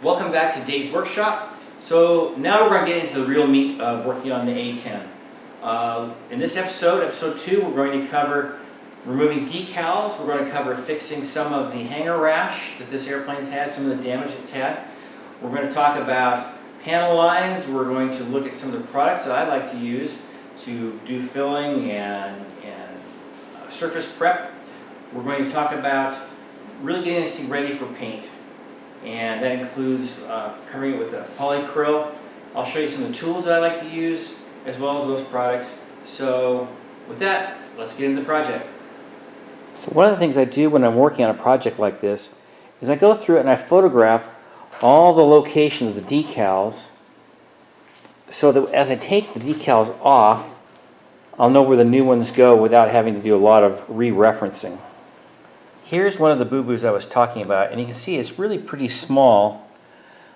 Welcome back to Dave's Workshop. So now we're going to get into the real meat of working on the A-10. In this episode, episode 2, we're going to cover removing decals. We're going to cover fixing some of the hanger rash that this airplane's had, some of the damage it's had. We're going to talk about panel lines. We're going to look at some of the products that I like to use to do filling and surface prep. We're going to talk about really getting this thing ready for paint. And that includes covering it with a polyacryl. I'll show you some of the tools that I like to use, as well as those products. So with that, let's get into the project. So one of the things I do when I'm working on a project like this is I go through it and I photograph all the locations of the decals so that as I take the decals off, I'll know where the new ones go without having to do a lot of re-referencing. Here's one of the boo-boos I was talking about, and you can see it's really pretty small.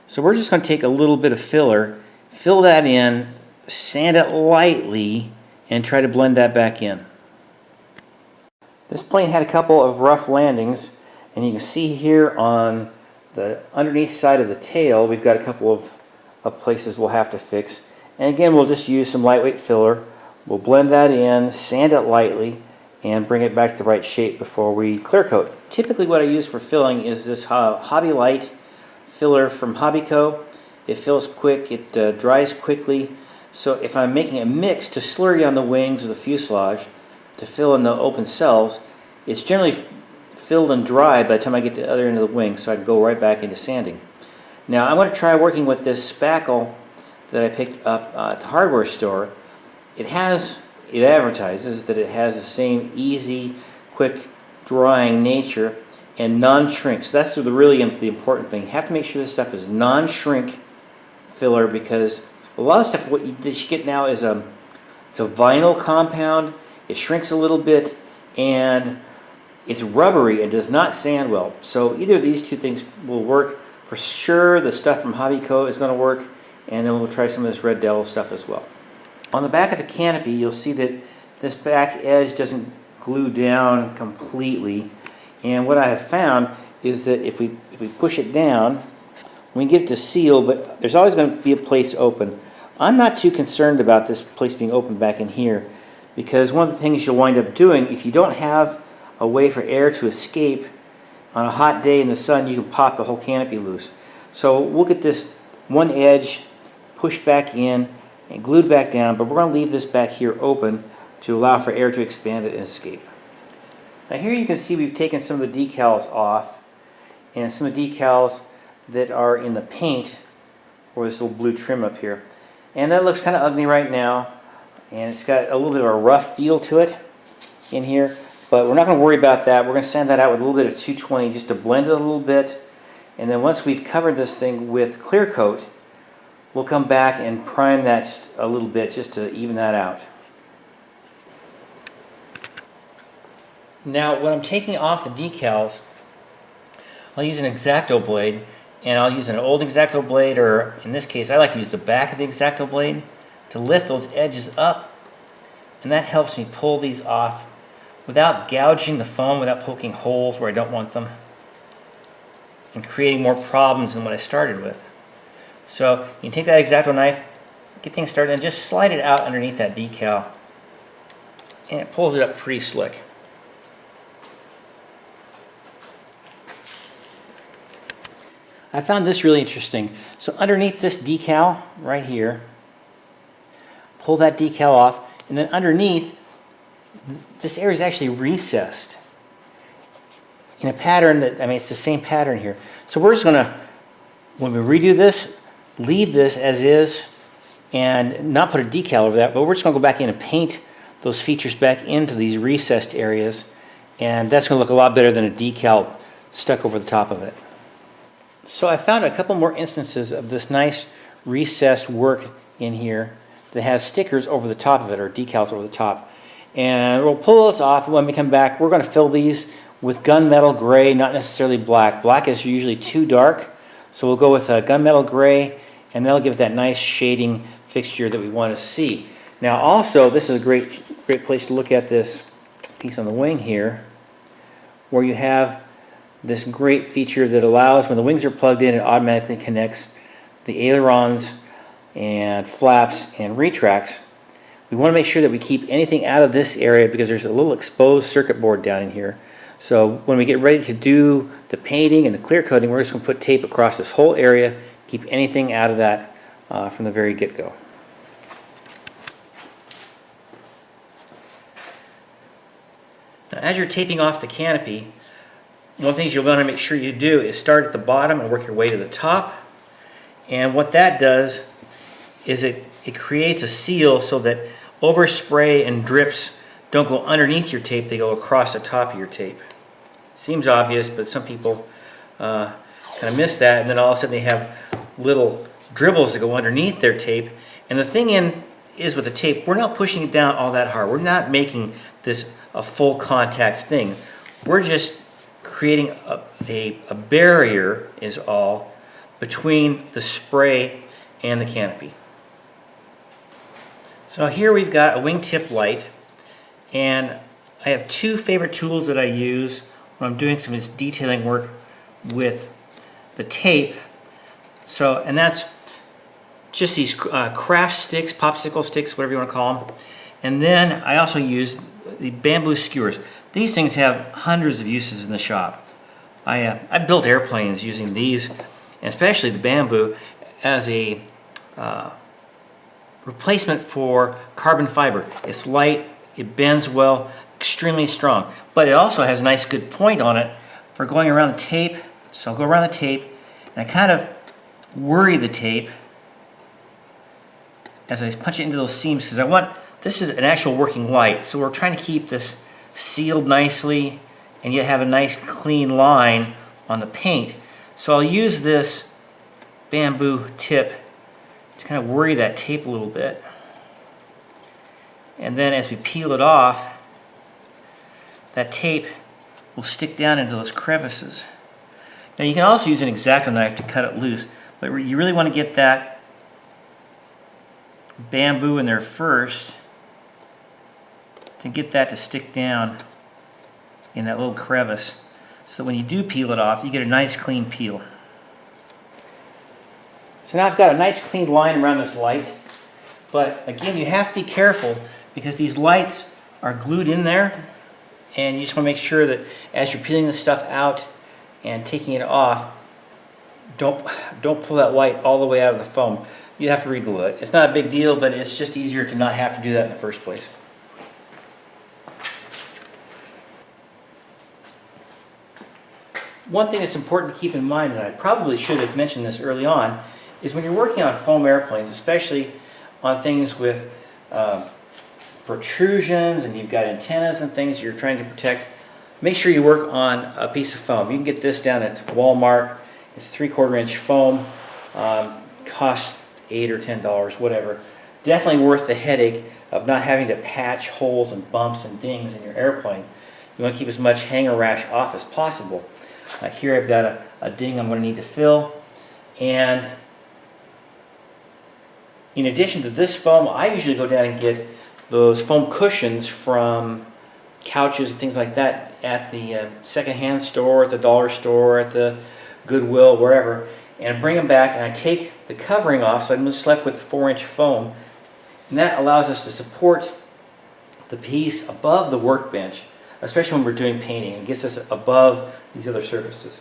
So we're just going to take a little bit of filler, fill that in, sand it lightly, and try to blend that back in. This plane had a couple of rough landings, and you can see here on the underneath side of the tail, we've got a couple of places we'll have to fix. And again, we'll just use some lightweight filler. We'll blend that in, sand it lightly, and bring it back to the right shape before we clear coat. Typically what I use for filling is this Hobby Light filler from Hobbyco. It fills quick, it dries quickly. So if I'm making a mix to slurry on the wings of the fuselage to fill in the open cells, it's generally filled and dry by the time I get to the other end of the wing, so I can go right back into sanding. Now I'm going to try working with this spackle that I picked up at the hardware store. It advertises that it has the same easy, quick drying nature and non-shrink. So that's the important thing. You have to make sure this stuff is non-shrink filler, because a lot of stuff that you get now is it's a vinyl compound. It shrinks a little bit and it's rubbery and does not sand well. So either of these two things will work. For sure the stuff from Hobbyco is going to work, and then we'll try some of this Red Devil stuff as well. On the back of the canopy, you'll see that this back edge doesn't glue down completely. And what I have found is that if we push it down, we can get it to seal, but there's always going to be a place open. I'm not too concerned about this place being open back in here, because one of the things you'll wind up doing, if you don't have a way for air to escape on a hot day in the sun, you can pop the whole canopy loose. So we'll get this one edge pushed back in and glued back down, but we're going to leave this back here open to allow for air to expand it and escape. Now here you can see we've taken some of the decals off, and some of the decals that are in the paint, or this little blue trim up here. And that looks kind of ugly right now, and it's got a little bit of a rough feel to it in here, but we're not going to worry about that. We're going to sand that out with a little bit of 220 just to blend it a little bit, and then once we've covered this thing with clear coat, we'll come back and prime that just a little bit just to even that out. Now when I'm taking off the decals, I'll use an X-Acto blade, and I'll use an old X-Acto blade, or in this case I like to use the back of the X-Acto blade to lift those edges up, and that helps me pull these off without gouging the foam, without poking holes where I don't want them, and creating more problems than what I started with. So you can take that X-Acto knife, get things started, and just slide it out underneath that decal, and it pulls it up pretty slick. I found this really interesting. So underneath this decal right here, pull that decal off, and then underneath, this area is actually recessed in a pattern that, it's the same pattern here. So we're just going to, when we redo this, leave this as is and not put a decal over that, but we're just going to go back in and paint those features back into these recessed areas, and that's going to look a lot better than a decal stuck over the top of it. So I found a couple more instances of this nice recessed work in here that has stickers over the top of it, or decals over the top. And we'll pull this off, and when we come back, we're going to fill these with gunmetal gray, not necessarily black. Black is usually too dark, so we'll go with a gunmetal gray, and that'll give it that nice shading fixture that we want to see. Now also, this is a great place to look at this piece on the wing here, where you have this great feature that allows, when the wings are plugged in, it automatically connects the ailerons and flaps and retracts. We want to make sure that we keep anything out of this area because there's a little exposed circuit board down in here. So when we get ready to do the painting and the clear coating, we're just going to put tape across this whole area, keep anything out of that from the very get-go. Now, as you're taping off the canopy, one of the things you'll want to make sure you do is start at the bottom and work your way to the top. And what that does is it creates a seal so that overspray and drips don't go underneath your tape, they go across the top of your tape. Seems obvious, but some people kind of miss that, and then all of a sudden they have little dribbles that go underneath their tape. And the thing is with the tape, we're not pushing it down all that hard. We're not making this a full contact thing. We're just creating a barrier is all between the spray and the canopy. So here we've got a wingtip light, and I have two favorite tools that I use when I'm doing some of this detailing work with the tape. So, and that's just these craft sticks, popsicle sticks, whatever you want to call them. And then I also use the bamboo skewers. These things have hundreds of uses in the shop. I built airplanes using these, and especially the bamboo, as a replacement for carbon fiber. It's light, it bends well, extremely strong, but it also has a nice good point on it for going around the tape. So I'll go around the tape and I kind of worry the tape as I punch it into those seams because I want, this is an actual working light, so we're trying to keep this sealed nicely and yet have a nice clean line on the paint. So I'll use this bamboo tip to kind of worry that tape a little bit. And then as we peel it off, that tape will stick down into those crevices. Now you can also use an X-Acto knife to cut it loose, but you really want to get that bamboo in there first to get that to stick down in that little crevice, so that when you do peel it off, you get a nice clean peel. So now I've got a nice clean line around this light, but again, you have to be careful because these lights are glued in there, and you just want to make sure that as you're peeling this stuff out and taking it off, don't pull that light all the way out of the foam. You have to re-glue it. It's not a big deal, but it's just easier to not have to do that in the first place. One thing that's important to keep in mind, and I probably should have mentioned this early on, is when you're working on foam airplanes, especially on things with protrusions and you've got antennas and things you're trying to protect, make sure you work on a piece of foam. You can get this down at Walmart. It's 3/4 inch foam, costs $8 or $10, whatever. Definitely worth the headache of not having to patch holes and bumps and dings in your airplane. You want to keep as much hanger rash off as possible. Here I've got a ding I'm going to need to fill, and in addition to this foam, I usually go down and get those foam cushions from couches and things like that at the secondhand store, at the dollar store, at the Goodwill, wherever, and bring them back, and I take the covering off, so I'm just left with 4-inch foam, and that allows us to support the piece above the workbench, especially when we're doing painting. It gets us above these other surfaces.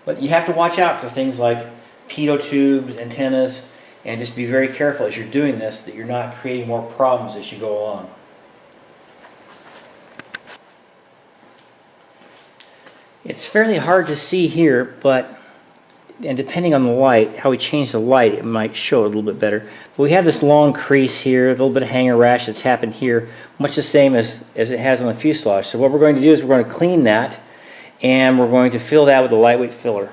But you have to watch out for things like pitot tubes, antennas, and just be very careful as you're doing this that you're not creating more problems as you go along. It's fairly hard to see here, and depending on the light, how we change the light, it might show a little bit better. But we have this long crease here, a little bit of hanger rash that's happened here, much the same as it has on the fuselage. So what we're going to do is we're going to clean that, and we're going to fill that with a lightweight filler.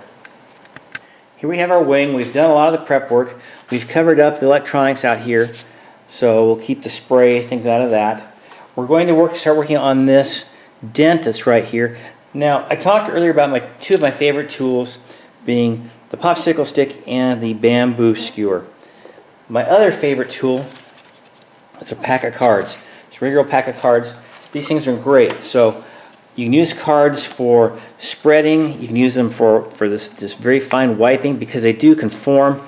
Here we have our wing. We've done a lot of the prep work. We've covered up the electronics out here, so we'll keep the spray, things out of that. We're going to start working on this dent that's right here. Now, I talked earlier about two of my favorite tools being the popsicle stick and the bamboo skewer. My other favorite tool is a pack of cards. It's a regular pack of cards. These things are great. So You can use cards for spreading. You can use them for this very fine wiping because they do conform.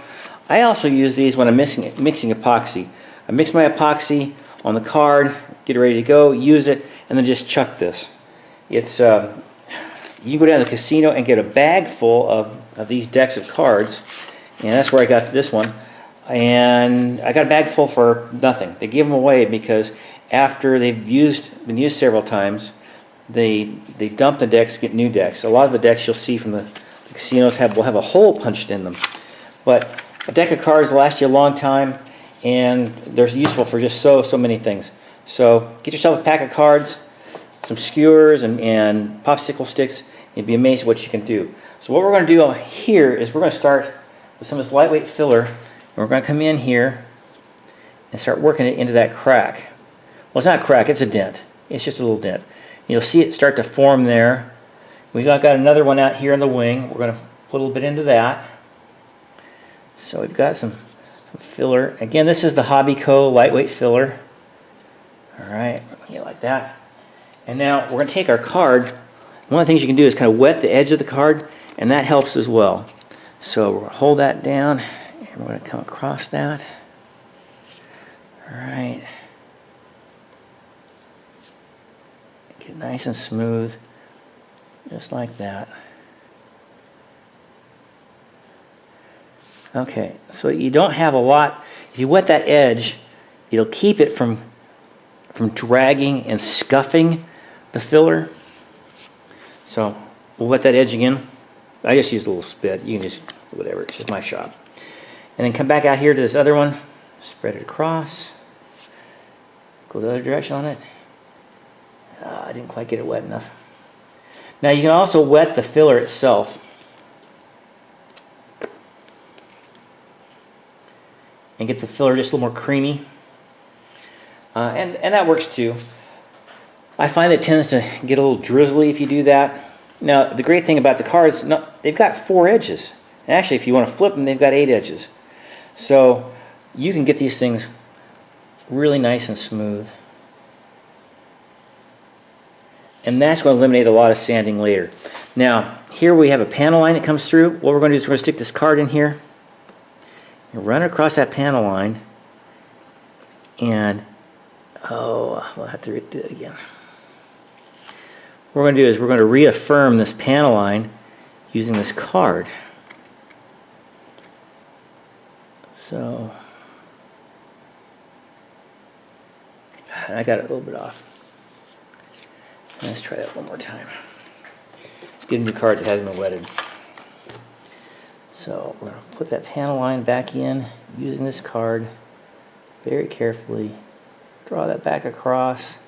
I also use these when I'm mixing epoxy. I mix my epoxy on the card, get it ready to go, use it, and then just chuck this. It's you can go down to the casino and get a bag full of these decks of cards, and that's where I got this one. And I got a bag full for nothing. They give them away because after they've been used several times, they dump the decks, get new decks. A lot of the decks you'll see from the casinos will have a hole punched in them. But a deck of cards will last you a long time, and they're useful for just so many things. So get yourself a pack of cards, some skewers and popsicle sticks, and you'd be amazed what you can do. So what we're going to do here is we're going to start with some of this lightweight filler, and we're going to come in here and start working it into that crack. Well, it's not a crack, it's a dent. It's just a little dent. You'll see it start to form there. We've got another one out here in the wing. We're going to put a little bit into that. So we've got some filler. Again, this is the Hobbyco lightweight filler. All right, like that. And now we're going to take our card. One of the things you can do is kind of wet the edge of the card, and that helps as well. So we're going to hold that down, and we're going to come across that. All right. Get nice and smooth, just like that. Okay, so you don't have a lot. If you wet that edge, it'll keep it from dragging and scuffing the filler. So we'll wet that edge again. I just use a little spit. You can just, whatever, it's just my shop. And then come back out here to this other one, spread it across, go the other direction on it. I didn't quite get it wet enough. Now you can also wet the filler itself. And get the filler just a little more creamy. And that works too. I find that it tends to get a little drizzly if you do that. Now the great thing about the cards, they've got 4 edges. And actually if you want to flip them, they've got 8 edges. So you can get these things really nice and smooth. And that's going to eliminate a lot of sanding later. Now, here we have a panel line that comes through. What we're going to do is we're going to stick this card in here, and run across that panel line, and, oh, we'll have to do it again. What we're going to do is we're going to reaffirm this panel line using this card. So, I got it a little bit off. Let's try that one more time. Let's get a new card that hasn't been wetted. So we're going to put that panel line back in using this card very carefully. Draw that back across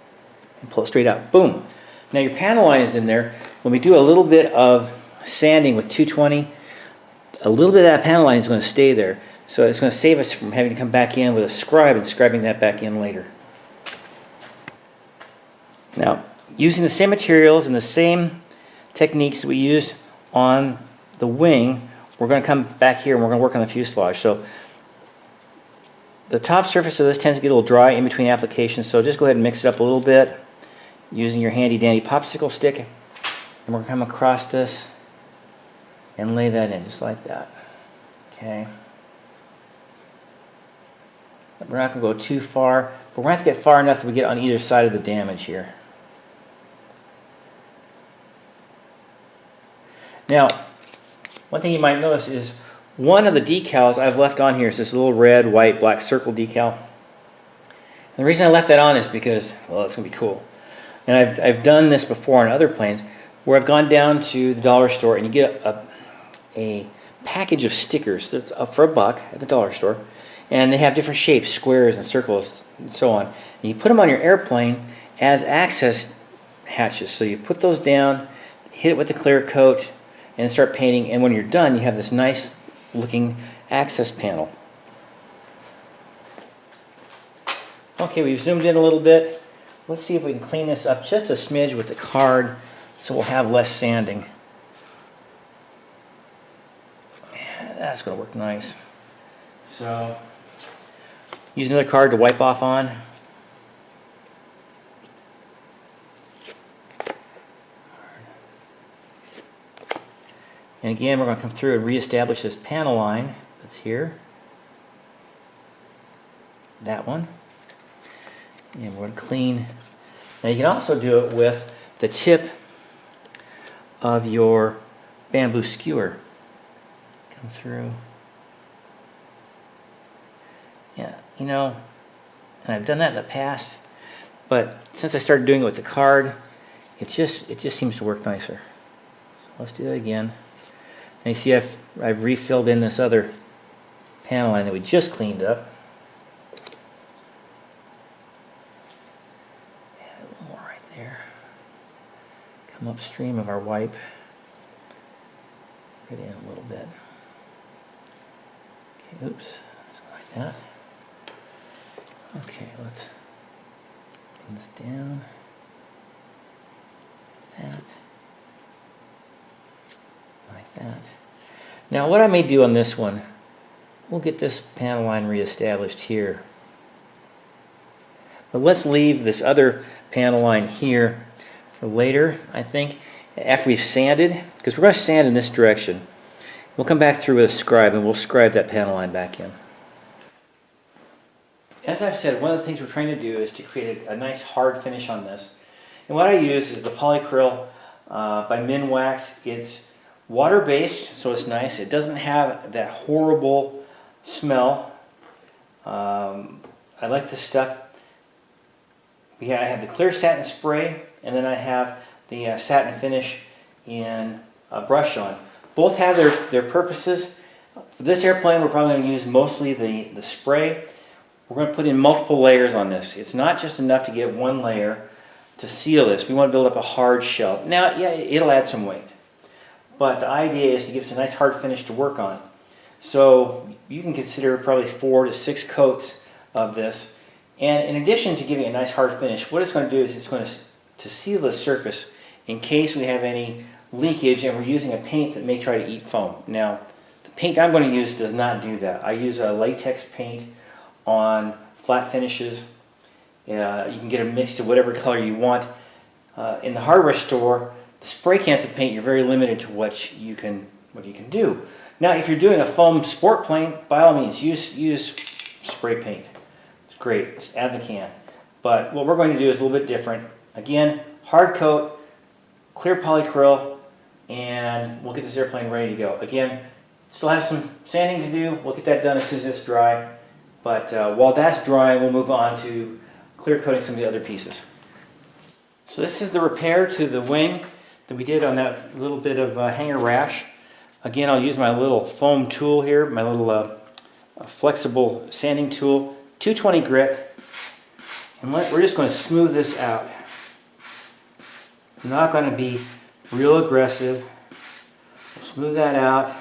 and pull it straight out. Boom! Now your panel line is in there. When we do a little bit of sanding with 220, a little bit of that panel line is going to stay there. So it's going to save us from having to come back in with a scribe and scribing that back in later. Now, using the same materials and the same techniques that we used on the wing, we're going to come back here and we're going to work on the fuselage. So the top surface of this tends to get a little dry in between applications, so just go ahead and mix it up a little bit using your handy dandy popsicle stick, and we're going to come across this and lay that in just like that. Okay. We're not going to go too far, but we're going to have to get far enough that we get on either side of the damage here. Now, one thing you might notice is one of the decals I've left on here is this little red, white, black circle decal. And the reason I left that on is because, well, it's going to be cool. And I've done this before on other planes where I've gone down to the dollar store and you get a package of stickers that's up for $1 at the dollar store. And they have different shapes, squares and circles and so on. And you put them on your airplane as access hatches. So you put those down, hit it with the clear coat, and start painting, and when you're done you have this nice looking access panel. Okay, we've zoomed in a little bit. Let's see if we can clean this up just a smidge with the card so we'll have less sanding. Yeah, that's going to work nice. So, use another card to wipe off on. And again, we're going to come through and reestablish this panel line that's here. That one. And we're going to clean. Now you can also do it with the tip of your bamboo skewer. Come through. Yeah, you know, and I've done that in the past, but since I started doing it with the card, it just seems to work nicer. So let's do that again. And you see I've refilled in this other panel line that we just cleaned up. Add a little more right there. Come upstream of our wipe. Get in a little bit. Okay, oops. Let's go like that. Okay, let's bring this down. That. Like that. Now what I may do on this one, we'll get this panel line reestablished here. But let's leave this other panel line here for later, I think, after we've sanded, because we're going to sand in this direction. We'll come back through with a scribe and we'll scribe that panel line back in. As I've said, one of the things we're trying to do is to create a nice hard finish on this. And what I use is the polycryl by Minwax. It's water-based, so it's nice. It doesn't have that horrible smell. I like this stuff. I have the clear satin spray, and then I have the satin finish in brush on. Both have their purposes. For this airplane, we're probably going to use mostly the spray. We're going to put in multiple layers on this. It's not just enough to get one layer to seal this. We want to build up a hard shell. Now, yeah, it'll add some weight. But the idea is to give us a nice hard finish to work on. So you can consider probably 4 to 6 coats of this. And in addition to giving a nice hard finish, what it's going to do is it's going to seal the surface in case we have any leakage and we're using a paint that may try to eat foam. Now, the paint I'm going to use does not do that. I use a latex paint on flat finishes. You can get them mixed to whatever color you want. In the hardware store, the spray cans of paint, you're very limited to what you can do. Now, if you're doing a foam sport plane, by all means, use spray paint. It's great. Just add the can. But what we're going to do is a little bit different. Again, hard coat, clear polycryl, and we'll get this airplane ready to go. Again, still have some sanding to do. We'll get that done as soon as it's dry. But while that's drying, we'll move on to clear coating some of the other pieces. So this is the repair to the wing that we did on that little bit of hanger rash. Again, I'll use my little foam tool here, my little flexible sanding tool, 220 grit, and we're just going to smooth this out. I'm not going to be real aggressive. We'll smooth that out.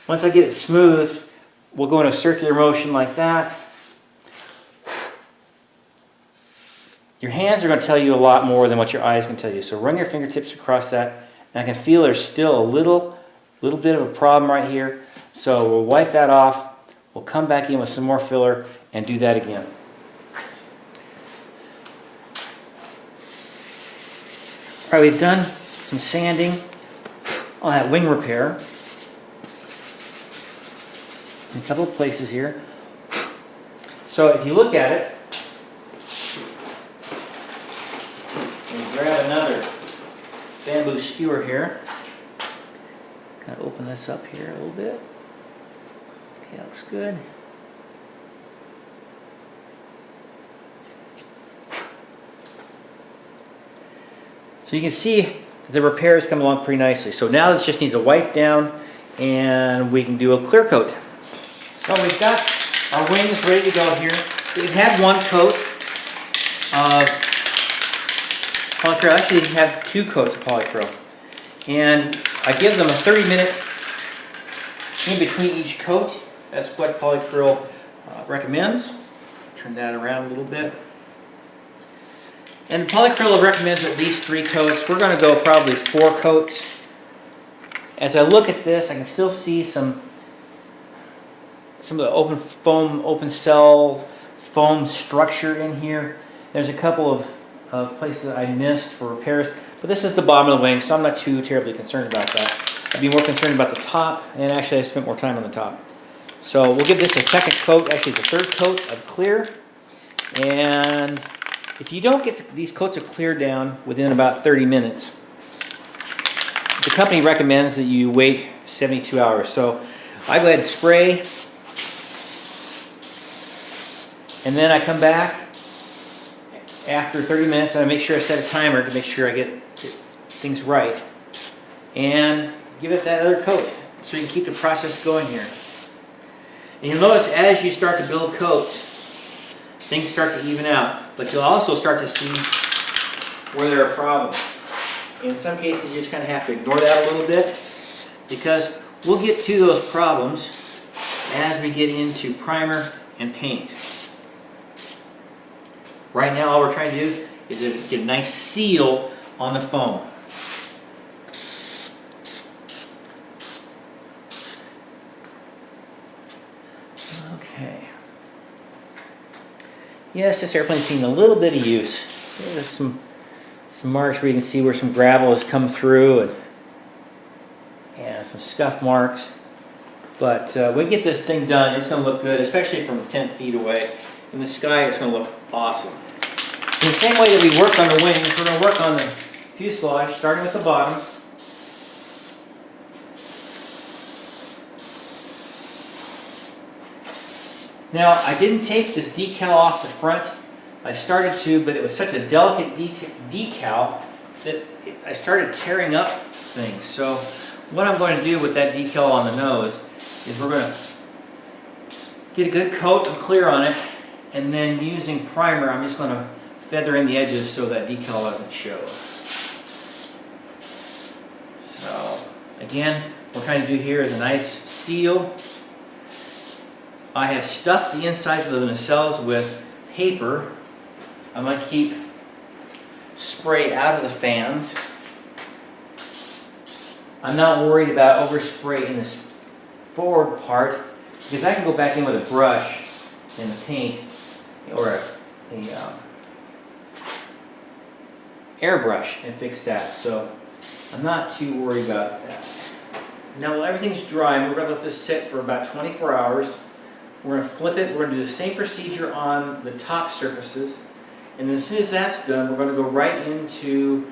Once I get it smooth, we'll go in a circular motion like that. Your hands are going to tell you a lot more than what your eyes can tell you. So run your fingertips across that. And I can feel there's still a little bit of a problem right here. So we'll wipe that off. We'll come back in with some more filler and do that again. All right, we've done some sanding on that wing repair. In a couple of places here. So if you look at it, and grab another bamboo skewer here. Kind of open this up here a little bit. Okay, that looks good. So you can see that the repair has come along pretty nicely. So now this just needs a wipe down and we can do a clear coat. So we've got our wings ready to go here. We've had one coat of polycryl. Actually, we have 2 coats of polycryl. And I give them a 30-minute in between each coat. That's what polycryl recommends. Turn that around a little bit. And polycryl recommends at least 3 coats. We're going to go probably 4 coats. As I look at this, I can still see some of the open foam, open cell foam structure in here. There's a couple of places that I missed for repairs, but this is the bottom of the wing, so I'm not too terribly concerned about that. I'd be more concerned about the top, and actually I spent more time on the top. So we'll give this a second coat, actually the third coat of clear. And if you don't get these coats of clear down within about 30 minutes, the company recommends that you wait 72 hours. So I go ahead and spray, and then I come back after 30 minutes and I make sure I set a timer to make sure I get things right, and give it that other coat so you can keep the process going here. And you'll notice as you start to build coats, things start to even out, but you'll also start to see where there are problems. In some cases, you just kind of have to ignore that a little bit, because we'll get to those problems as we get into primer and paint. Right now, all we're trying to do is to get a nice seal on the foam. Okay. Yes, this airplane's seen a little bit of use. There's some marks where you can see where some gravel has come through, and some scuff marks. But when we get this thing done, it's going to look good, especially from 10 feet away. In the sky, it's going to look awesome. In the same way that we work on the wings, we're going to work on the fuselage, starting with the bottom. Now, I didn't take this decal off the front. I started to, but it was such a delicate decal that I started tearing up things. So what I'm going to do with that decal on the nose is we're going to get a good coat of clear on it, and then using primer, I'm just going to feather in the edges so that decal doesn't show. So again, what we're trying to do here is a nice seal. I have stuffed the insides of the nacelles with paper. I'm going to keep spray out of the fans. I'm not worried about overspray in this forward part, because I can go back in with a brush and the paint, or a airbrush, and fix that. So I'm not too worried about that. Now, while everything's dry, we're going to let this sit for about 24 hours. We're going to flip it. We're going to do the same procedure on the top surfaces. And then as soon as that's done, we're going to go right into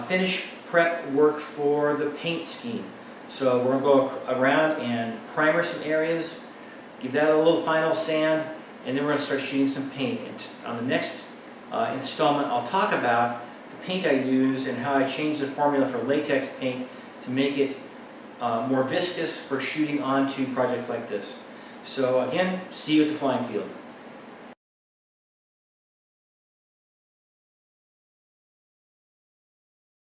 finish prep work for the paint scheme. So we're going to go around and primer some areas, give that a little final sand, and then we're going to start shooting some paint. And on the next installment, I'll talk about the paint I use and how I change the formula for latex paint to make it more viscous for shooting onto projects like this. So again, see you at the flying field.